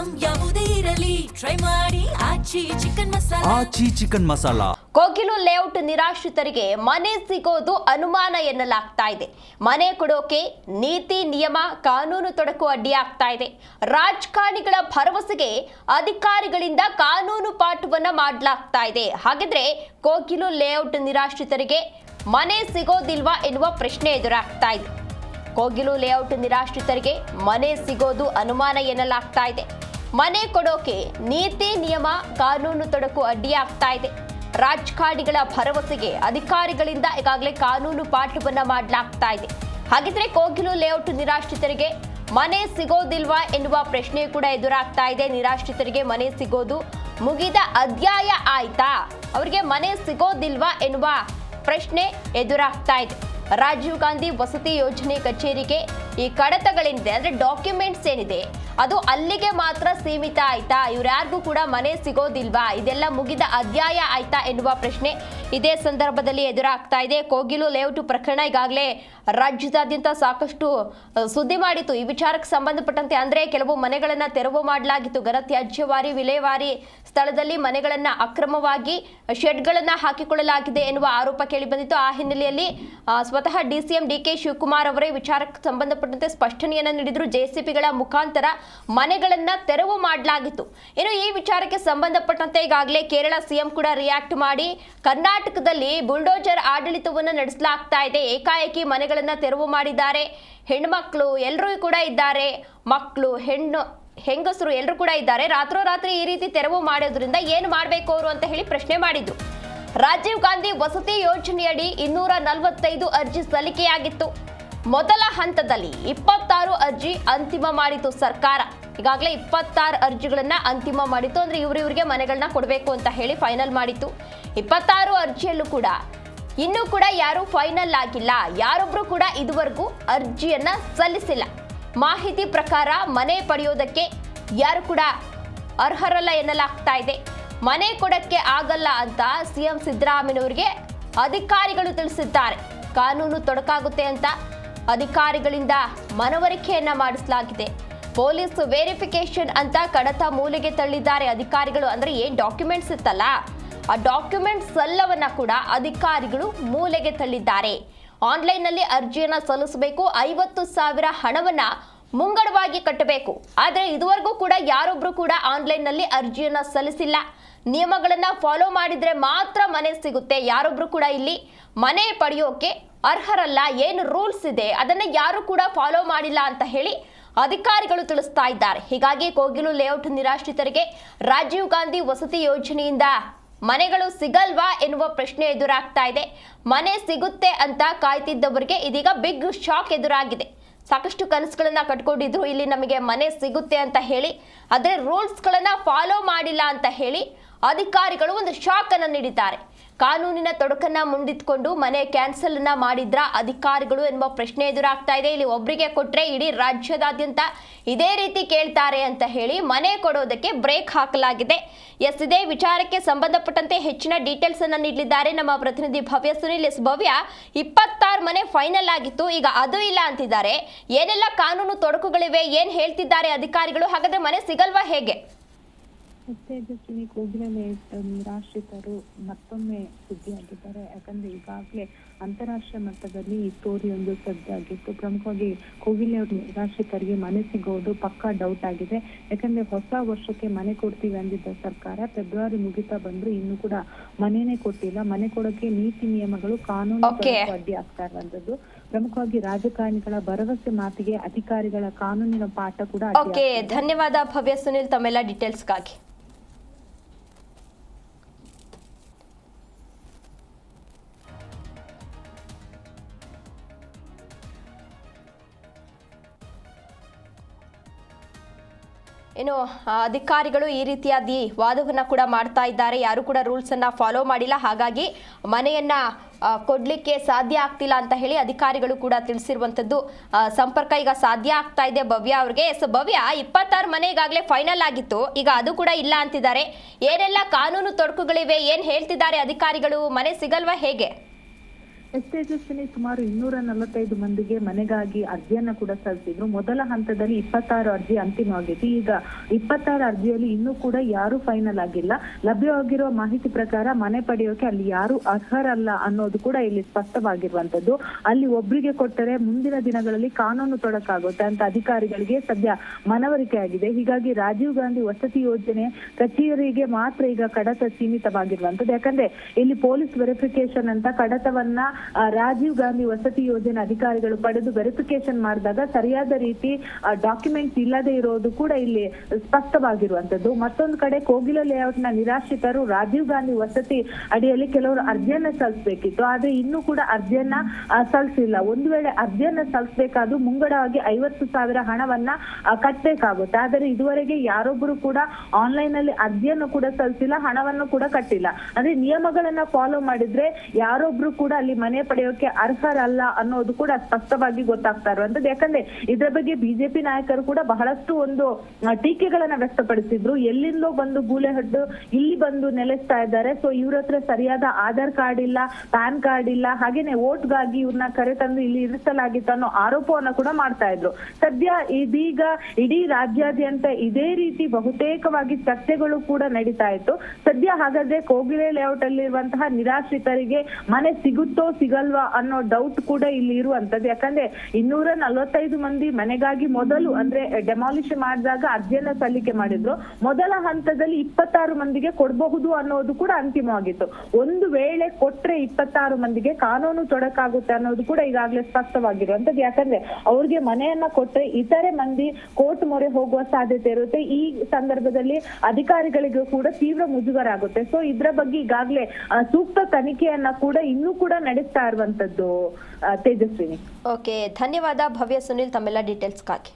Item ಯಾವುದೇ ಇರಲಿ try ಮಾಡಿ ಆಚಿ ಚಿಕನ್ ಮಸಾಲಾ. ಕೋಗಿಲು ಲೇಔಟ್ ನಿರಾಶ್ರಿತರಿಗೆ ಮನೆ ಸಿಗೋದು ಅನುಮಾನ ಎನ್ನಲಾಗ್ತಾ ಇದೆ. ಮನೆ ಕೊಡೋಕೆ ನೀತಿ ನಿಯಮ ಕಾನೂನು ತೊಡಕು ಅಡ್ಡಿಯಾಗ್ತಾ ಇದೆ. ರಾಜಕಾರಣಿಗಳ ಭರವಸೆಗೆ ಅಧಿಕಾರಿಗಳಿಂದ ಕಾನೂನು ಪಾಠವನ್ನ ಮಾಡಲಾಗ್ತಾ ಇದೆ. ಹಾಗಿದ್ರೆ ಕೋಗಿಲು ಲೇಔಟ್ ನಿರಾಶ್ರಿತರಿಗೆ ಮನೆ ಸಿಗೋದಿಲ್ವಾ ಎನ್ನುವ ಪ್ರಶ್ನೆ ಎದುರಾಗ್ತಾ ಇದೆ. ಕೋಗಿಲು ಲೇಔಟ್ ನಿರಾಶ್ರಿತರಿಗೆ ಮನೆ ಸಿಗೋದು ಅನುಮಾನ ಎನ್ನಲಾಗ್ತಾ ಇದೆ. ಮನೆ ಕೊಡೋಕೆ ನೀತಿ ನಿಯಮ ಕಾನೂನು ತೊಡಕು ಅಡ್ಡಿಯಾಗ್ತಾ ಇದೆ. ರಾಜಕಾರಣಿಗಳ ಭರವಸೆಗೆ ಅಧಿಕಾರಿಗಳಿಂದ ಈಗಾಗಲೇ ಕಾನೂನು ಪಾಠವನ್ನ ಮಾಡಲಾಗ್ತಾ ಇದೆ. ಹಾಗಿದ್ರೆ ಕೋಗಿಲು ಲೇಔಟ್ ನಿರಾಶ್ರಿತರಿಗೆ ಮನೆ ಸಿಗೋದಿಲ್ವಾ ಎನ್ನುವ ಪ್ರಶ್ನೆ ಕೂಡ ಎದುರಾಗ್ತಾ ಇದೆ. ನಿರಾಶ್ರಿತರಿಗೆ ಮನೆ ಸಿಗೋದು ಮುಗಿದ ಅಧ್ಯಾಯ ಆಯ್ತಾ? ಅವರಿಗೆ ಮನೆ ಸಿಗೋದಿಲ್ವಾ ಎನ್ನುವ ಪ್ರಶ್ನೆ ಎದುರಾಗ್ತಾ ಇದೆ. ರಾಜೀವ್ ಗಾಂಧಿ ವಸತಿ ಯೋಜನೆ ಕಚೇರಿಗೆ ಈ ಕಡತಗಳೇನಿದೆ ಅಂದ್ರೆ ಡಾಕ್ಯುಮೆಂಟ್ಸ್ ಏನಿದೆ ಅದು ಅಲ್ಲಿಗೆ ಮಾತ್ರ ಸೀಮಿತ ಆಯ್ತಾ? ಇವ್ರ್ಯಾರಿಗೂ ಕೂಡ ಮನೆ ಸಿಗೋದಿಲ್ವಾ? ಇದೆಲ್ಲ ಮುಗಿದ ಅಧ್ಯಾಯ ಆಯ್ತಾ ಎನ್ನುವ ಪ್ರಶ್ನೆ ಇದೇ ಸಂದರ್ಭದಲ್ಲಿ ಎದುರಾಗ್ತಾ ಇದೆ. ಕೋಗಿಲು ಲೇಔಟ್ ಪ್ರಕರಣ ಈಗಾಗಲೇ ರಾಜ್ಯದಾದ್ಯಂತ ಸಾಕಷ್ಟು ಸುದ್ದಿ ಮಾಡಿತ್ತು. ಈ ವಿಚಾರಕ್ಕೆ ಸಂಬಂಧಪಟ್ಟಂತೆ ಅಂದ್ರೆ ಕೆಲವು ಮನೆಗಳನ್ನ ತೆರವು ಮಾಡಲಾಗಿತ್ತು. ಘನತ್ಯಾಜ್ಯವಾರಿ ವಿಲೇವಾರಿ ಸ್ಥಳದಲ್ಲಿ ಮನೆಗಳನ್ನ ಅಕ್ರಮವಾಗಿ ಶೆಡ್ಗಳನ್ನ ಹಾಕಿಕೊಳ್ಳಲಾಗಿದೆ ಎನ್ನುವ ಆರೋಪ ಕೇಳಿ ಬಂದಿತ್ತು. ಆ ಹಿನ್ನೆಲೆಯಲ್ಲಿ ಸ್ವತಃ ಡಿಸಿಎಂ ಡಿಕೆ ಶಿವಕುಮಾರ್ ಅವರೇ ವಿಚಾರಕ್ಕೆ ಸಂಬಂಧಪಟ್ಟಂತೆ ಸ್ಪಷ್ಟನೆಯನ್ನ ನೀಡಿದ್ರು. ಜೆಸಿಪಿಗಳ ಮುಖಾಂತರ ಮನೆಗಳನ್ನ ತೆರವು ಮಾಡಲಾಗಿತ್ತು. ಇನ್ನು ಈ ವಿಚಾರಕ್ಕೆ ಸಂಬಂಧಪಟ್ಟಂತೆ ಈಗಾಗಲೇ ಕೇರಳ ಸಿಎಂ ಕೂಡ ರಿಯಾಕ್ಟ್ ಮಾಡಿ ಕರ್ನಾಟಕದಲ್ಲಿ ಬುಲ್ಡೋಜರ್ ಆಡಳಿತವನ್ನು ನಡೆಸಲಾಗ್ತಾ ಇದೆ. ಏಕಾಏಕಿ ಮನೆಗಳನ್ನ ತೆರವು ಮಾಡಿದ್ದಾರೆ. ಹೆಣ್ಮಕ್ಳು ಎಲ್ಲರೂ ಕೂಡ ಇದ್ದಾರೆ, ಮಕ್ಕಳು ಹೆಂಗಸರು ಎಲ್ಲರೂ ಕೂಡ ಇದ್ದಾರೆ. ರಾತ್ರೋರಾತ್ರಿ ಈ ರೀತಿ ತೆರವು ಮಾಡೋದ್ರಿಂದ ಏನು ಮಾಡಬೇಕು ಅವರು ಅಂತ ಹೇಳಿ ಪ್ರಶ್ನೆ ಮಾಡಿದ್ರು. ರಾಜೀವ್ ಗಾಂಧಿ ವಸತಿ ಯೋಜನೆಯಡಿ 245 ಅರ್ಜಿ ಸಲ್ಲಿಕೆಯಾಗಿತ್ತು. ಮೊದಲ ಹಂತದಲ್ಲಿ 26 ಅರ್ಜಿ ಅಂತಿಮ ಮಾಡಿತು ಸರ್ಕಾರ. ಈಗಾಗಲೇ 26 ಅರ್ಜಿಗಳನ್ನ ಅಂತಿಮ ಮಾಡಿತ್ತು. ಅಂದ್ರೆ ಇವರಿಗೆ ಮನೆಗಳನ್ನ ಕೊಡಬೇಕು ಅಂತ ಹೇಳಿ ಫೈನಲ್ ಮಾಡಿತ್ತು. 26 ಅರ್ಜಿಯಲ್ಲೂ ಕೂಡ ಇನ್ನೂ ಕೂಡ ಯಾರು ಫೈನಲ್ ಆಗಿಲ್ಲ. ಯಾರೊಬ್ರು ಕೂಡ ಇದುವರೆಗೂ ಅರ್ಜಿಯನ್ನ ಸಲ್ಲಿಸಿಲ್ಲ. ಮಾಹಿತಿ ಪ್ರಕಾರ ಮನೆ ಪಡೆಯೋದಕ್ಕೆ ಯಾರು ಕೂಡ ಅರ್ಹರಲ್ಲ ಎನ್ನಲಾಗ್ತಾ ಇದೆ. ಮನೆ ಕೊಡಕ್ಕೆ ಆಗಲ್ಲ ಅಂತ ಸಿಎಂ ಸಿದ್ದರಾಮಯ್ಯನವರಿಗೆ ಅಧಿಕಾರಿಗಳು ತಿಳಿಸಿದ್ದಾರೆ. ಕಾನೂನು ತೊಡಕಾಗುತ್ತೆ ಅಂತ ಅಧಿಕಾರಿಗಳಿಂದ ಮನವರಿಕೆಯನ್ನ ಮಾಡಿಸಲಾಗಿದೆ. ಪೊಲೀಸ್ ವೆರಿಫಿಕೇಶನ್ ಅಂತ ಕಡತ ಮೂಲೆಗೆ ತಳ್ಳಿದ್ದಾರೆ ಅಧಿಕಾರಿಗಳು. ಅಂದ್ರೆ ಏನ್ ಡಾಕ್ಯುಮೆಂಟ್ಸ್ ಇತ್ತಲ್ಲ ಆ ಡಾಕ್ಯುಮೆಂಟ್ಸ್ ಎಲ್ಲವನ್ನ ಕೂಡ ಅಧಿಕಾರಿಗಳು ಮೂಲೆಗೆ ತಳ್ಳಿದ್ದಾರೆ. ಆನ್ಲೈನ್ ನಲ್ಲಿ ಅರ್ಜಿಯನ್ನ ಸಲ್ಲಿಸಬೇಕು. 50,000 ಹಣವನ್ನ ಮುಂಗಡವಾಗಿ ಕಟ್ಟಬೇಕು. ಆದ್ರೆ ಇದುವರೆಗೂ ಕೂಡ ಯಾರೊಬ್ರು ಕೂಡ ಆನ್ಲೈನ್ ನಲ್ಲಿ ಅರ್ಜಿಯನ್ನ ಸಲ್ಲಿಸಿಲ್ಲ. ನಿಯಮಗಳನ್ನ ಫಾಲೋ ಮಾಡಿದ್ರೆ ಮಾತ್ರ ಮನೆ ಸಿಗುತ್ತೆ. ಯಾರೊಬ್ರು ಕೂಡ ಇಲ್ಲಿ ಮನೆ ಪಡೆಯೋಕೆ ಅರ್ಹರಲ್ಲ. ಏನು ರೂಲ್ಸ್ ಇದೆ ಅದನ್ನ ಯಾರು ಕೂಡ ಫಾಲೋ ಮಾಡಿಲ್ಲ ಅಂತ ಹೇಳಿ ಅಧಿಕಾರಿಗಳು ತಿಳಿಸ್ತಾ ಇದ್ದಾರೆ. ಹೀಗಾಗಿ ಕೋಗಿಲು ಲೇಔಟ್ ನಿರಾಶ್ರಿತರಿಗೆ ರಾಜೀವ್ ಗಾಂಧಿ ವಸತಿ ಯೋಜನೆಯಿಂದ ಮನೆಗಳು ಸಿಗಲ್ವಾ ಎನ್ನುವ ಪ್ರಶ್ನೆ ಎದುರಾಗ್ತಾ ಇದೆ. ಮನೆ ಸಿಗುತ್ತೆ ಅಂತ ಕಾಯ್ತಿದ್ದವರಿಗೆ ಇದೀಗ ಬಿಗ್ ಶಾಕ್ ಎದುರಾಗಿದೆ. ಸಾಕಷ್ಟು ಕನಸುಗಳನ್ನ ಕಟ್ಕೊಂಡಿದ್ರು, ಇಲ್ಲಿ ನಮಗೆ ಮನೆ ಸಿಗುತ್ತೆ ಅಂತ ಹೇಳಿ. ಆದ್ರೆ ರೂಲ್ಸ್ ಗಳನ್ನ ಫಾಲೋ ಮಾಡಿಲ್ಲ ಅಂತ ಹೇಳಿ ಅಧಿಕಾರಿಗಳು ಒಂದು ಶಾಕ್ ಅನ್ನು ನೀಡಿದ್ದಾರೆ. ಕಾನೂನಿನ ತೊಡಕನ್ನ ಮುಂದಿಟ್ಕೊಂಡು ಮನೆ ಕ್ಯಾನ್ಸಲ್ ಅನ್ನ ಮಾಡಿದ್ರ ಅಧಿಕಾರಿಗಳು ಎನ್ನುವ ಪ್ರಶ್ನೆ ಎದುರಾಗ್ತಾ ಇದೆ. ಇಲ್ಲಿ ಒಬ್ಬರಿಗೆ ಕೊಟ್ರೆ ಇಡೀ ರಾಜ್ಯದಾದ್ಯಂತ ಇದೇ ರೀತಿ ಕೇಳ್ತಾರೆ ಅಂತ ಹೇಳಿ ಮನೆ ಕೊಡೋದಕ್ಕೆ ಬ್ರೇಕ್ ಹಾಕಲಾಗಿದೆ. ಇದೇ ವಿಚಾರಕ್ಕೆ ಸಂಬಂಧಪಟ್ಟಂತೆ ಹೆಚ್ಚಿನ ಡೀಟೇಲ್ಸ್ ಅನ್ನ ನೀಡಲಿದ್ದಾರೆ ನಮ್ಮ ಪ್ರತಿನಿಧಿ ಭವ್ಯ ಸುನಿಲ್. ಭವ್ಯ, 26 ಮನೆ ಫೈನಲ್ ಆಗಿತ್ತು, ಈಗ ಅದು ಇಲ್ಲ ಅಂತಿದ್ದಾರೆ. ಏನೆಲ್ಲ ಕಾನೂನು ತೊಡಕುಗಳಿವೆ, ಏನ್ ಹೇಳ್ತಿದ್ದಾರೆ ಅಧಿಕಾರಿಗಳು? ಹಾಗಾದ್ರೆ ಮನೆ ಸಿಗಲ್ವಾ ಹೇಗೆ? ಉತ್ತೇಜಸ್ವಿನಿ ಕೋಗಿಲು ನಿರಾಶ್ರಿತರು ಮತ್ತೊಮ್ಮೆ ಸುದ್ದಿಯಾಗಿದ್ದಾರೆ. ಯಾಕಂದ್ರೆ ಈಗಾಗಲೇ ಅಂತಾರಾಷ್ಟ್ರೀಯ ಮಟ್ಟದಲ್ಲಿ ಈ ಸ್ಟೋರಿ ಒಂದು ಸದ್ದಾಗಿತ್ತು. ಪ್ರಮುಖವಾಗಿ ಕೋಗಿಲು ನಿರಾಶ್ರಿತರಿಗೆ ಮನೆ ಸಿಗೋದು ಪಕ್ಕಾ ಡೌಟ್ ಆಗಿದೆ. ಯಾಕಂದ್ರೆ ಹೊಸ ವರ್ಷಕ್ಕೆ ಮನೆ ಕೊಡ್ತೀವಿ ಅಂದಿದ್ದ ಸರ್ಕಾರ ಫೆಬ್ರವರಿ ಮುಗಿತಾ ಬಂದ್ರು ಇನ್ನೂ ಕೂಡ ಮನೆನೇ ಕೊಟ್ಟಿಲ್ಲ. ಮನೆ ಕೊಡೋಕೆ ನೀತಿ ನಿಯಮಗಳು ಕಾನೂನು ಅಡ್ಡಿ ಆಗ್ತಾ ಇರುವಂತದ್ದು. ಪ್ರಮುಖವಾಗಿ ರಾಜಕಾರಣಿಗಳ ಭರವಸೆ ಮಾತಿಗೆ ಅಧಿಕಾರಿಗಳ ಕಾನೂನಿನ ಪಾಠ ಕೂಡ. ಧನ್ಯವಾದ ಭವ್ಯ ಸುನಿಲ್ ತಮ್ಮೆಲ್ಲ ಡೀಟೇಲ್ಸ್ಗಾಗಿ. ಏನು ಅಧಿಕಾರಿಗಳು ಈ ರೀತಿಯಾದ ವಾದವನ್ನ ಕೂಡ ಮಾಡ್ತಾ ಇದ್ದಾರೆ. ಯಾರು ಕೂಡ ರೂಲ್ಸ್ ಅನ್ನ ಫಾಲೋ ಮಾಡಿಲ್ಲ, ಹಾಗಾಗಿ ಮನೆಯನ್ನ ಕೊಡ್ಲಿಕ್ಕೆ ಸಾಧ್ಯ ಆಗ್ತಿಲ್ಲ ಅಂತ ಹೇಳಿ ಅಧಿಕಾರಿಗಳು ಕೂಡ ತಿಳಿಸಿರುವಂತದ್ದು. ಸಂಪರ್ಕ ಈಗ ಸಾಧ್ಯ ಆಗ್ತಾ ಇದೆ ಭವ್ಯ ಅವ್ರಿಗೆ. ಭವ್ಯ, 26 ಮನೆ ಈಗಾಗಲೇ ಫೈನಲ್ ಆಗಿತ್ತು, ಈಗ ಅದು ಕೂಡ ಇಲ್ಲ ಅಂತಿದ್ದಾರೆ. ಏನೆಲ್ಲ ಕಾನೂನು ತೊಡಕುಗಳಿವೆ, ಏನ್ ಹೇಳ್ತಿದ್ದಾರೆ ಅಧಿಕಾರಿಗಳು? ಮನೆ ಸಿಗಲ್ವಾ ಹೇಗೆ? ತೇಜಸ್ವಿನಿ ಸುಮಾರು 245 ಮಂದಿಗೆ ಮನೆಗಾಗಿ ಅರ್ಜಿಯನ್ನ ಕೂಡ ಸಲ್ಲಿಸಿದ್ರು. ಮೊದಲ ಹಂತದಲ್ಲಿ 26 ಅರ್ಜಿ ಅಂತಿಮವಾಗಿತ್ತು. ಈಗ 26 ಅರ್ಜಿಯಲ್ಲಿ ಇನ್ನೂ ಕೂಡ ಯಾರು ಫೈನಲ್ ಆಗಿಲ್ಲ. ಲಭ್ಯವಾಗಿರುವ ಮಾಹಿತಿ ಪ್ರಕಾರ ಮನೆ ಪಡೆಯೋಕೆ ಅಲ್ಲಿ ಯಾರು ಅರ್ಹರಲ್ಲ ಅನ್ನೋದು ಕೂಡ ಇಲ್ಲಿ ಸ್ಪಷ್ಟವಾಗಿರುವಂತದ್ದು. ಅಲ್ಲಿ ಒಬ್ರಿಗೆ ಕೊಟ್ಟರೆ ಮುಂದಿನ ದಿನಗಳಲ್ಲಿ ಕಾನೂನು ತೊಡಕಾಗುತ್ತೆ ಅಂತ ಅಧಿಕಾರಿಗಳಿಗೆ ಸದ್ಯ ಮನವರಿಕೆ ಆಗಿದೆ. ಹೀಗಾಗಿ ರಾಜೀವ್ ಗಾಂಧಿ ವಸತಿ ಯೋಜನೆ ಕಚೇರಿಗೆ ಮಾತ್ರ ಈಗ ಕಡತ ಸೀಮಿತವಾಗಿರುವಂತದ್ದು. ಯಾಕಂದ್ರೆ ಇಲ್ಲಿ ಪೊಲೀಸ್ ವೆರಿಫಿಕೇಶನ್ ಅಂತ ಕಡತವನ್ನ ರಾಜೀವ್ ಗಾಂಧಿ ವಸತಿ ಯೋಜನೆ ಅಧಿಕಾರಿಗಳು ಪಡೆದು ವೆರಿಫಿಕೇಶನ್ ಮಾಡಿದಾಗ ಸರಿಯಾದ ರೀತಿ ಡಾಕ್ಯುಮೆಂಟ್ಸ್ ಇಲ್ಲದೆ ಇರೋದು ಕೂಡ ಇಲ್ಲಿ ಸ್ಪಷ್ಟವಾಗಿರುವಂತದ್ದು. ಮತ್ತೊಂದು ಕಡೆ ಕೋಗಿಲ ಲೇಔಟ್ ನ ನಿರಾಶ್ರಿತರು ರಾಜೀವ್ ಗಾಂಧಿ ವಸತಿ ಅಡಿಯಲ್ಲಿ ಕೆಲವರು ಅರ್ಜಿಯನ್ನ ಸಲ್ಲಿಸಬೇಕಿತ್ತು. ಆದ್ರೆ ಇನ್ನೂ ಕೂಡ ಅರ್ಜಿಯನ್ನ ಸಲ್ಲಿಸಿಲ್ಲ. ಒಂದು ವೇಳೆ ಅರ್ಜಿಯನ್ನ ಸಲ್ಲಿಸಬೇಕಾದ್ರೂ ಮುಂಗಡವಾಗಿ 50,000 ಹಣವನ್ನ ಕಟ್ಟಬೇಕಾಗುತ್ತೆ. ಆದರೆ ಇದುವರೆಗೆ ಯಾರೊಬ್ಬರು ಕೂಡ ಆನ್ಲೈನ್ ಅಲ್ಲಿ ಅರ್ಜಿಯನ್ನು ಕೂಡ ಸಲ್ಲಿಸಿಲ್ಲ, ಹಣವನ್ನು ಕೂಡ ಕಟ್ಟಿಲ್ಲ. ಅಂದ್ರೆ ನಿಯಮಗಳನ್ನ ಫಾಲೋ ಮಾಡಿದ್ರೆ ಯಾರೊಬ್ರು ಕೂಡ ಅಲ್ಲಿ ಮನೆ ಪಡೆಯೋಕೆ ಅರ್ಹರಲ್ಲ ಅನ್ನೋದು ಕೂಡ ಸ್ಪಷ್ಟವಾಗಿ ಗೊತ್ತಾಗ್ತಾ ಇರುವಂತದ್ದು. ಯಾಕಂದ್ರೆ ಇದರ ಬಗ್ಗೆ ಬಿಜೆಪಿ ನಾಯಕರು ಕೂಡ ಬಹಳಷ್ಟು ಒಂದು ಟೀಕೆಗಳನ್ನ ವ್ಯಕ್ತಪಡಿಸಿದ್ರು. ಎಲ್ಲಿಂದೋ ಬಂದು ಗೂಳೆಹಡ್ಡು ಇಲ್ಲಿ ಬಂದು ನೆಲೆಸ್ತಾ ಇದ್ದಾರೆ. ಸೊ ಇವ್ರ ಹತ್ರ ಸರಿಯಾದ ಆಧಾರ್ ಕಾರ್ಡ್ ಇಲ್ಲ, ಪ್ಯಾನ್ ಕಾರ್ಡ್ ಇಲ್ಲ, ಹಾಗೇನೆ ವೋಟ್ಗಾಗಿ ಇವ್ರನ್ನ ಕರೆತಂದು ಇಲ್ಲಿ ಇರಿಸಲಾಗಿತ್ತು ಅನ್ನೋ ಆರೋಪವನ್ನ ಕೂಡ ಮಾಡ್ತಾ ಇದ್ರು. ಸದ್ಯ ಇದೀಗ ಇಡೀ ರಾಜ್ಯಾದ್ಯಂತ ಇದೇ ರೀತಿ ಬಹುತೇಕವಾಗಿ ಚರ್ಚೆಗಳು ಕೂಡ ನಡೀತಾ ಇತ್ತು. ಸದ್ಯ ಹಾಗಾದ್ರೆ ಕೋಗಿಲೆ ಲೇಔಟ್ ಅಲ್ಲಿರುವಂತಹ ನಿರಾಶ್ರಿತರಿಗೆ ಮನೆ ಸಿಗುತ್ತೋ ಸಿಗಲ್ವಾ ಅನ್ನೋ ಡೌಟ್ ಕೂಡ ಇಲ್ಲಿ ಇರುವಂತದ್ದು. ಯಾಕಂದ್ರೆ 245 ಮಂದಿ ಮನೆಗಾಗಿ ಮೊದಲು ಅಂದ್ರೆ ಡೆಮಾಲಿಷ್ ಮಾಡಿದಾಗ ಅರ್ಜಿಯನ್ನ ಸಲ್ಲಿಕೆ ಮಾಡಿದ್ರು. ಮೊದಲ ಹಂತದಲ್ಲಿ 26 ಮಂದಿಗೆ ಕೊಡಬಹುದು ಅನ್ನೋದು ಕೂಡ ಅಂತಿಮವಾಗಿತ್ತು. ಒಂದು ವೇಳೆ ಕೊಟ್ರೆ 26 ಮಂದಿಗೆ ಕಾನೂನು ತೊಡಕಾಗುತ್ತೆ ಅನ್ನೋದು ಕೂಡ ಈಗಾಗಲೇ ಸ್ಪಷ್ಟವಾಗಿರುವಂತದ್ದು. ಯಾಕಂದ್ರೆ ಅವ್ರಿಗೆ ಮನೆಯನ್ನ ಕೊಟ್ರೆ ಇತರೆ ಮಂದಿ ಕೋರ್ಟ್ ಮೊರೆ ಹೋಗುವ ಸಾಧ್ಯತೆ ಇರುತ್ತೆ. ಈ ಸಂದರ್ಭದಲ್ಲಿ ಅಧಿಕಾರಿಗಳಿಗೂ ಕೂಡ ತೀವ್ರ ಮುಜುಗರ ಆಗುತ್ತೆ. ಸೊ ಇದ್ರ ಬಗ್ಗೆ ಈಗಾಗಲೇ ಸೂಕ್ತ ತನಿಖೆಯನ್ನ ಕೂಡ ಇನ್ನೂ ಕೂಡ ನಡೆಸ್ತಾ ಇರುವಂತದ್ದು ತೇಜಸ್ವಿನಿ. ಓಕೆ, ಧನ್ಯವಾದ ಭವ್ಯ ಸುನಿಲ್ ತಮ್ಮೆಲ್ಲ ಡೀಟೇಲ್ಸ್ಗಾಗಿ.